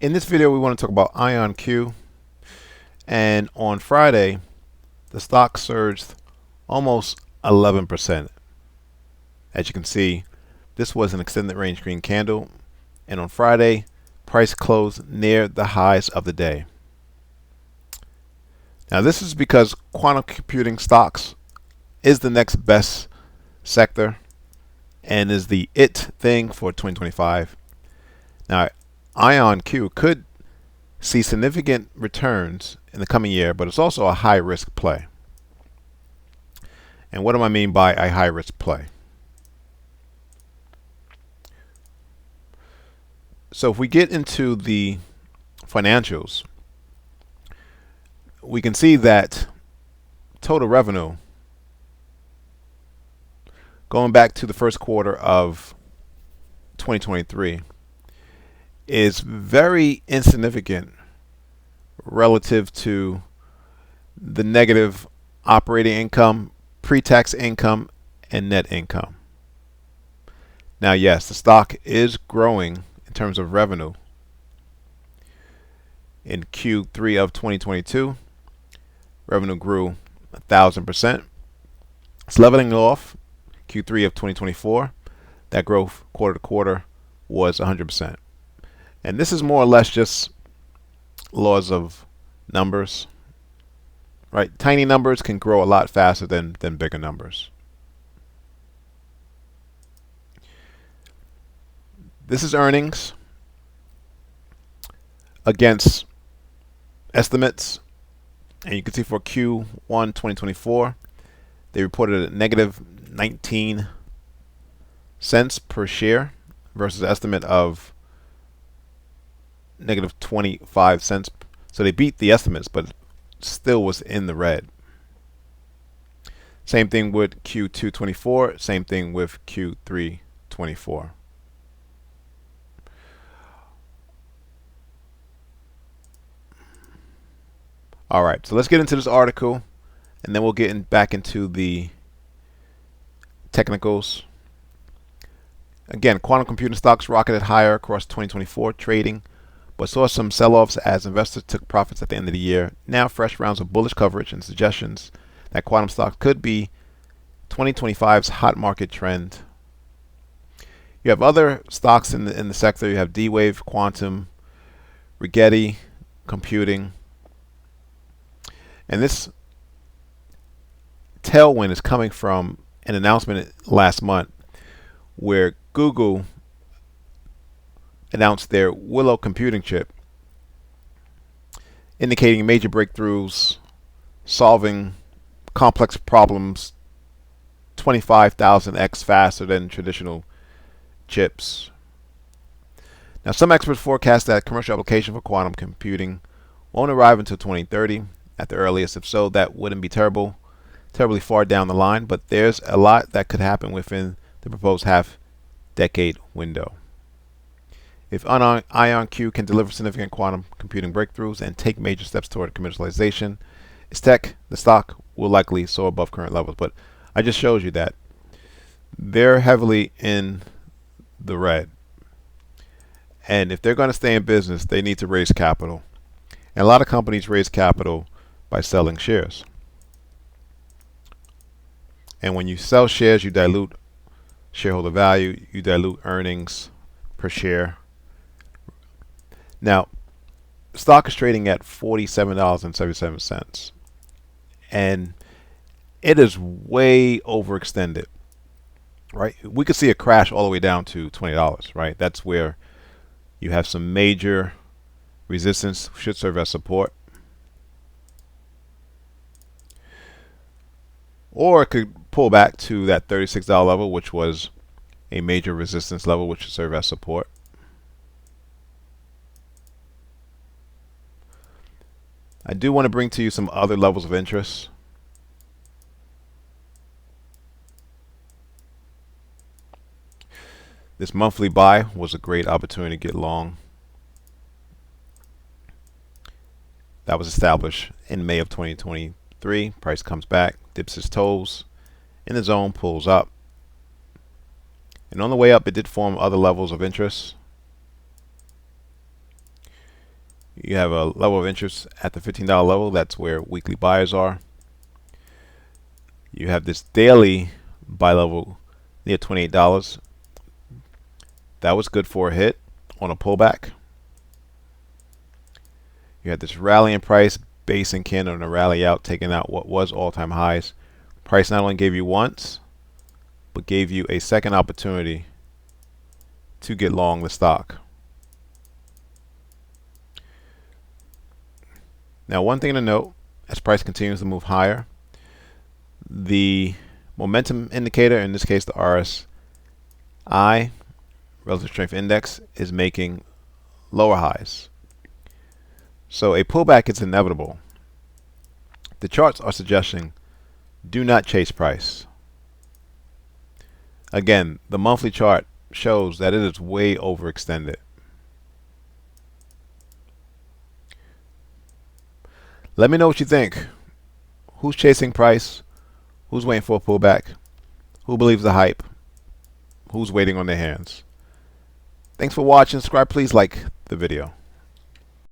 In this video, we want to talk about IonQ. And on Friday, the stock surged almost 11%. As you can see, this was an extended range green candle. And on Friday, price closed near the highs of the day. Now, this is because quantum computing stocks is the next best sector and is the it thing for 2025. Now, IonQ could see significant returns in the coming year, but it's also a high risk play. And what do I mean by a high risk play? So if we get into the financials, we can see that total revenue going back to the first quarter of 2023 is very insignificant relative to the negative operating income, pre-tax income, and net income. Now, yes, the stock is growing in terms of revenue. In Q3 of 2022, revenue grew 1,000%. It's leveling off. Q3 of 2024, that growth quarter to quarter was 100%. And this is more or less just laws of numbers, right? Tiny numbers can grow a lot faster than bigger numbers. This is earnings against estimates. And you can see for Q1 2024, they reported a negative 19 cents per share versus an estimate of negative 25 cents. So they beat the estimates, but still was in the red. Same thing with Q2 24, same thing with Q3 24. All right, so let's get into this article, and then we'll get back into the technicals. Again, quantum computing stocks rocketed higher across 2024 trading, but saw some sell-offs as investors took profits at the end of the year. Now, fresh rounds of bullish coverage and suggestions that quantum stocks could be 2025's hot market trend. You have other stocks in the sector. You have D-Wave, Quantum, Rigetti Computing. And this tailwind is coming from an announcement last month where Google announced their Willow computing chip, indicating major breakthroughs, solving complex problems 25,000x faster than traditional chips. Now, some experts forecast that commercial application for quantum computing won't arrive until 2030 at the earliest. If so, that wouldn't be terribly far down the line, but there's a lot that could happen within the proposed half-decade window. If IonQ can deliver significant quantum computing breakthroughs and take major steps toward commercialization, its tech, the stock will likely soar above current levels. But I just showed you that they're heavily in the red. And if they're going to stay in business, they need to raise capital. And a lot of companies raise capital by selling shares. And when you sell shares, you dilute shareholder value, you dilute earnings per share. Now, stock is trading at $47.77, and it is way overextended, right? We could see a crash all the way down to $20, right? That's where you have some major resistance, should serve as support. Or it could pull back to that $36 level, which was a major resistance level, which should serve as support. I do want to bring to you some other levels of interest. This monthly buy was a great opportunity to get long. That was established in May of 2023. Price comes back, dips its toes in the zone, pulls up. And on the way up, it did form other levels of interest. You have a level of interest at the $15 level. That's where weekly buyers are. You have this daily buy level near $28. That was good for a hit on a pullback. You had this rally in price, base and candle and a rally out, taking out what was all-time highs. Price not only gave you once, but gave you a second opportunity to get long the stock. Now, one thing to note, as price continues to move higher, the momentum indicator, in this case the RSI, Relative Strength Index, is making lower highs. So a pullback is inevitable. The charts are suggesting do not chase price. Again, the monthly chart shows that it is way overextended. Let me know what you think. Who's chasing price? Who's waiting for a pullback? Who believes the hype? Who's waiting on their hands? Thanks for watching. Subscribe, please like the video.